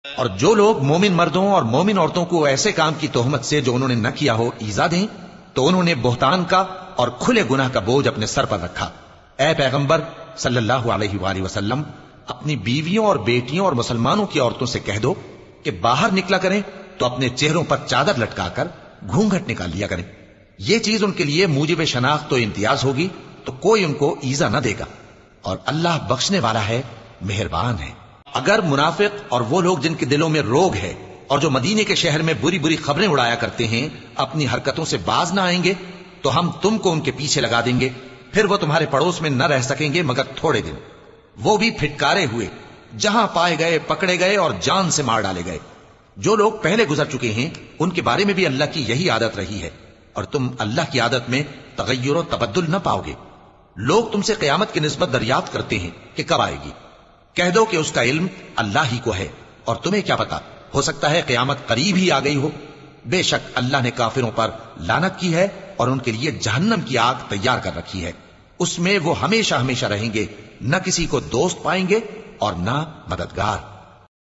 اور جو لوگ مومن مردوں اور مومن عورتوں کو ایسے کام کی تہمت سے جو انہوں نے نہ کیا ہو ایذا دیں تو انہوں نے بہتان کا اور کھلے گناہ کا بوجھ اپنے سر پر رکھا۔ اے پیغمبر صلی اللہ علیہ وآلہ وسلم، اپنی بیویوں اور بیٹیوں اور مسلمانوں کی عورتوں سے کہہ دو کہ باہر نکلا کریں تو اپنے چہروں پر چادر لٹکا کر گھونگھٹ نکال لیا کریں۔ یہ چیز ان کے لیے موجب شناخت و امتیاز ہوگی تو کوئی ان کو ایذا نہ دے گا، اور اللہ بخشنے والا ہے، مہربان ہے۔ اگر منافق اور وہ لوگ جن کے دلوں میں روگ ہے اور جو مدینے کے شہر میں بری بری خبریں اڑایا کرتے ہیں اپنی حرکتوں سے باز نہ آئیں گے تو ہم تم کو ان کے پیچھے لگا دیں گے، پھر وہ تمہارے پڑوس میں نہ رہ سکیں گے مگر تھوڑے دن، وہ بھی پھٹکارے ہوئے، جہاں پائے گئے پکڑے گئے اور جان سے مار ڈالے گئے۔ جو لوگ پہلے گزر چکے ہیں ان کے بارے میں بھی اللہ کی یہی عادت رہی ہے، اور تم اللہ کی عادت میں تغیر و تبدل نہ پاؤ گے۔ لوگ تم سے قیامت کی نسبت دریافت کرتے ہیں کہ کب آئے گی، کہہ دو کہ اس کا علم اللہ ہی کو ہے، اور تمہیں کیا پتا، ہو سکتا ہے قیامت قریب ہی آ گئی ہو۔ بے شک اللہ نے کافروں پر لعنت کی ہے اور ان کے لیے جہنم کی آگ تیار کر رکھی ہے، اس میں وہ ہمیشہ ہمیشہ رہیں گے، نہ کسی کو دوست پائیں گے اور نہ مددگار۔